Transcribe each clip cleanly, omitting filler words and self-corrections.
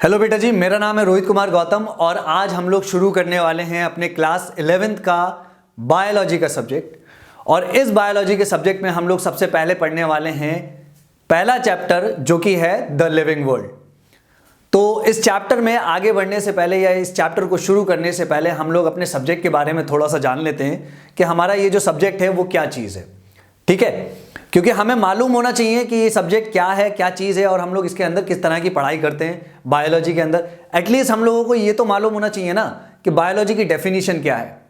Hello बेटा जी, मेरा नाम है रोहित कुमार गौतम और आज हम लोग शुरू करने वाले हैं अपने क्लास 11th का बायोलॉजी का सब्जेक्ट। और इस बायोलॉजी के सब्जेक्ट में हम लोग सबसे पहले पढ़ने वाले हैं पहला चैप्टर जो कि है द लिविंग वर्ल्ड। तो इस चैप्टर में आगे बढ़ने से पहले या इस चैप्टर को शुरू करने से पहले हम लोग अपने सब्जेक्ट के बारे में थोड़ा सा जान लेते हैं कि हमारा ये जो सब्जेक्ट है वो क्या चीज़ है। ठीक है, क्योंकि हमें मालूम होना चाहिए कि ये सब्जेक्ट क्या है, क्या चीज़ है और हम लोग इसके अंदर किस तरह की पढ़ाई करते हैं बायोलॉजी के अंदर। एटलीस्ट हम लोगों को ये तो मालूम होना चाहिए ना कि बायोलॉजी की डेफिनेशन क्या है।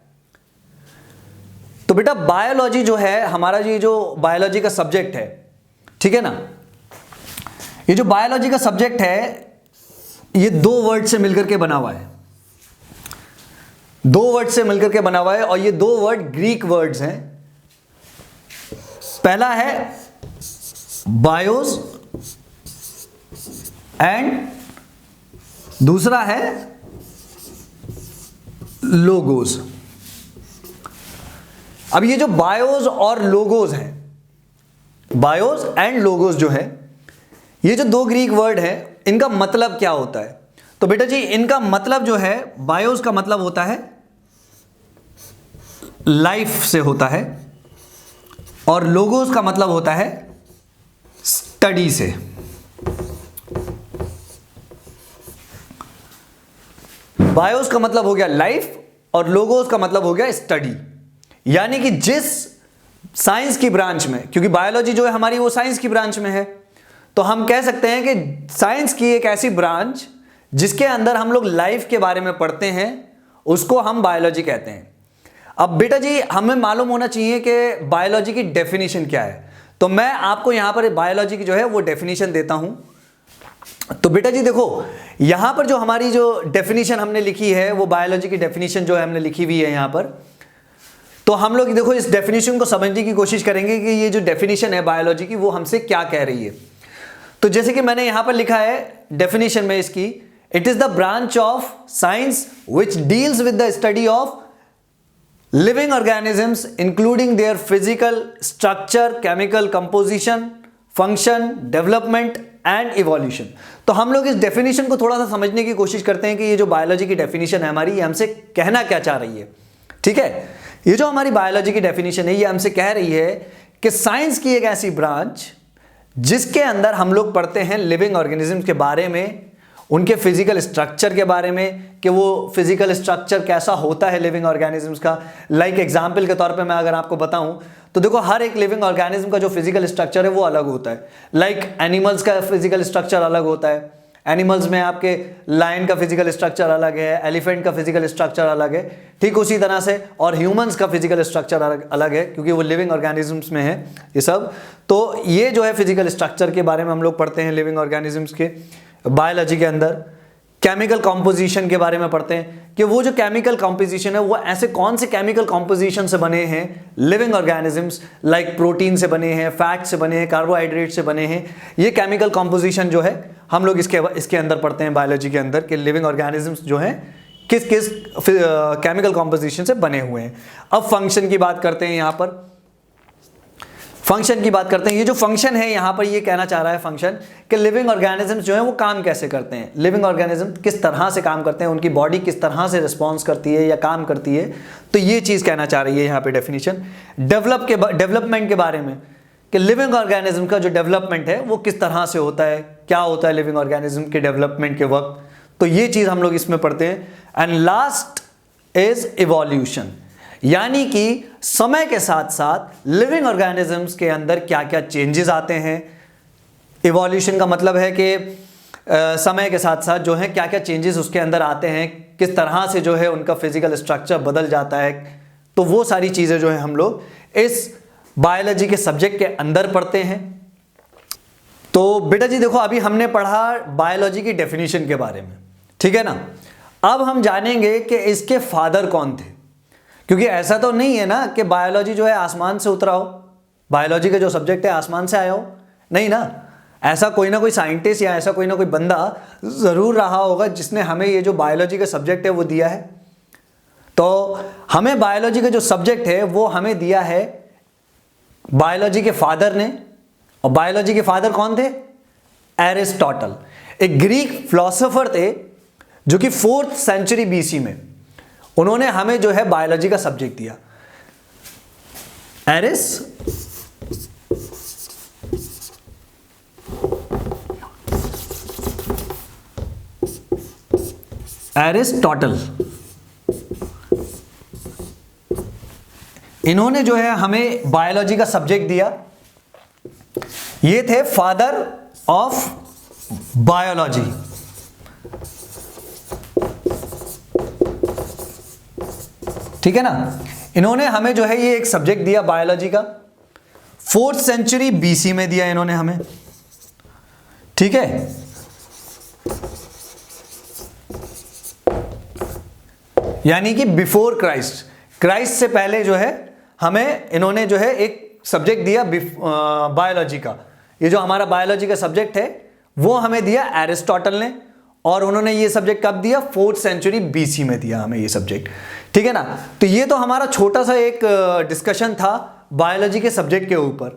तो बेटा बायोलॉजी जो है हमारा, ये जो बायोलॉजी का सब्जेक्ट है, ठीक है ना, ये जो बायोलॉजी का सब्जेक्ट है ये दो वर्ड से मिलकर के बना हुआ है। दो वर्ड से मिलकर के बना हुआ है और ये दो वर्ड ग्रीक वर्ड्स हैं। पहला है बायोस एंड दूसरा है लोगोस। अब ये जो बायोस और लोगोस हैं, बायोस एंड लोगोस जो है, ये जो दो ग्रीक वर्ड है इनका मतलब क्या होता है? तो बेटा जी इनका मतलब जो है, बायोस का मतलब होता है लाइफ से होता है और लोगोस का मतलब होता है स्टडी से। बायोस का मतलब हो गया लाइफ और लोगोस का मतलब हो गया स्टडी। यानी कि जिस साइंस की ब्रांच में, क्योंकि बायोलॉजी जो है हमारी वो साइंस की ब्रांच में है, तो हम कह सकते हैं कि साइंस की एक ऐसी ब्रांच जिसके अंदर हम लोग लाइफ के बारे में पढ़ते हैं उसको हम बायोलॉजी कहते हैं। अब बेटा जी हमें मालूम होना चाहिए कि बायोलॉजी की डेफिनेशन क्या है, तो मैं आपको यहां पर बायोलॉजी की जो है वो डेफिनेशन देता हूं। तो बेटा जी देखो, यहां पर जो हमारी जो डेफिनेशन हमने लिखी है वो बायोलॉजी की डेफिनेशन जो है हमने लिखी हुई है यहां पर। तो हम लोग देखो इस डेफिनेशन को समझने की कोशिश करेंगे कि ये जो डेफिनेशन है बायोलॉजी की वो हमसे क्या कह रही है। तो जैसे कि मैंने यहां पर लिखा है डेफिनेशन में इसकी, it is the branch of science which deals with the study of living organisms including their physical structure, chemical composition, function, development and evolution। तो हम लोग इस डेफिनेशन को थोड़ा सा समझने की कोशिश करते हैं कि ये जो बायोलॉजी की डेफिनेशन है हमारी, ये हमसे कहना क्या चाह रही है। ठीक है, ये जो हमारी बायोलॉजी की डेफिनेशन है ये हमसे कह रही है कि साइंस की एक ऐसी ब्रांच जिसके अंदर हम लोग पढ़ते हैं लिविंग ऑर्गेनिज्म के बारे में, उनके फिजिकल स्ट्रक्चर के बारे में कि वो फिजिकल स्ट्रक्चर कैसा होता है लिविंग ऑर्गेनिजम्स का। लाइक एग्जांपल के तौर पे मैं अगर आपको बताऊं तो देखो हर एक लिविंग ऑर्गेनिज्म का जो फिजिकल स्ट्रक्चर है वो अलग होता है। लाइक एनिमल्स का फिजिकल स्ट्रक्चर अलग होता है। एनिमल्स में आपके लायन का फिजिकल स्ट्रक्चर अलग है, एलिफेंट का फिजिकल स्ट्रक्चर अलग है, ठीक उसी तरह से और ह्यूमंस का फिजिकल स्ट्रक्चर अलग है क्योंकि वो लिविंग ऑर्गेनिजम्स में है ये सब। तो ये जो है फिजिकल स्ट्रक्चर के बारे में हम लोग पढ़ते हैं लिविंग ऑर्गेनिजम्स के बायोलॉजी के अंदर। केमिकल कॉम्पोजिशन के बारे में पढ़ते हैं कि वो जो केमिकल कॉम्पोजिशन है वो ऐसे कौन से केमिकल कॉम्पोजिशन से बने हैं लिविंग ऑर्गेनिजम्स, लाइक प्रोटीन से बने हैं, फैट से बने हैं, कार्बोहाइड्रेट से बने हैं। ये केमिकल कॉम्पोजिशन जो है हम लोग इसके अंदर पढ़ते हैं बायोलॉजी के अंदर कि लिविंग ऑर्गेनिजम्स जो हैं किस किस केमिकल कॉम्पोजिशन से बने हुए हैं। अब फंक्शन की बात करते हैं, यहाँ पर फंक्शन की बात करते हैं। ये जो फंक्शन है यहाँ पर ये कहना चाह रहा है फंक्शन कि लिविंग ऑर्गेनिजम्स जो है वो काम कैसे करते हैं, लिविंग ऑर्गेनिज्म किस तरह से काम करते हैं, उनकी बॉडी किस तरह से रिस्पॉन्स करती है या काम करती है। तो ये चीज़ कहना चाह रही है यहाँ पे डेफिनेशन। डेवलपमेंट के बारे में कि लिविंग ऑर्गेनिज्म का जो डेवलपमेंट है वो किस तरह से होता है, क्या होता है लिविंग ऑर्गेनिज्म के डेवलपमेंट के वक्त, तो ये चीज़ हम लोग इसमें पढ़ते हैं। एंड लास्ट इज इवोल्यूशन, यानी कि समय के साथ साथ लिविंग ऑर्गेनिजम्स के अंदर क्या क्या चेंजेस आते हैं। इवोल्यूशन का मतलब है कि समय के साथ साथ जो है क्या क्या चेंजेस उसके अंदर आते हैं, किस तरह से जो है उनका फिजिकल स्ट्रक्चर बदल जाता है। तो वो सारी चीज़ें जो है हम लोग इस बायोलॉजी के सब्जेक्ट के अंदर पढ़ते हैं। तो बेटा जी देखो अभी हमने पढ़ा बायोलॉजी की डेफिनेशन के बारे में, ठीक है ना। अब हम जानेंगे कि इसके फादर कौन थे, क्योंकि ऐसा तो नहीं है ना कि बायोलॉजी जो है आसमान से उतरा हो, बायोलॉजी का जो सब्जेक्ट है आसमान से आया हो, नहीं ना। ऐसा कोई ना कोई साइंटिस्ट या ऐसा कोई ना कोई बंदा ज़रूर रहा होगा जिसने हमें ये जो बायोलॉजी का सब्जेक्ट है वो दिया है। तो हमें बायोलॉजी का जो सब्जेक्ट है वो हमें दिया है बायोलॉजी के फादर ने, और बायोलॉजी के फादर कौन थे? एरिस्टोटल। एक ग्रीक फिलोसोफर थे जो कि 4th सेंचुरी बीसी में, उन्होंने हमें जो है बायोलॉजी का सब्जेक्ट दिया। एरिस्टोटल, इन्होंने जो है हमें बायोलॉजी का सब्जेक्ट दिया। ये थे फादर ऑफ बायोलॉजी। ठीक है ना, इन्होंने हमें जो है ये एक सब्जेक्ट दिया बायोलॉजी का, 4th सेंचुरी बीसी में दिया इन्होंने हमें। ठीक है, यानी कि बिफोर क्राइस्ट, क्राइस्ट से पहले जो है हमें इन्होंने जो है एक सब्जेक्ट दिया बायोलॉजी का। ये जो हमारा बायोलॉजी का सब्जेक्ट है वो हमें दिया एरिस्टोटल ने, और उन्होंने ये सब्जेक्ट कब दिया? 4th सेंचुरी बीसी में दिया हमें ये सब्जेक्ट। ठीक है ना, तो ये तो हमारा छोटा सा एक डिस्कशन था बायोलॉजी के सब्जेक्ट के ऊपर।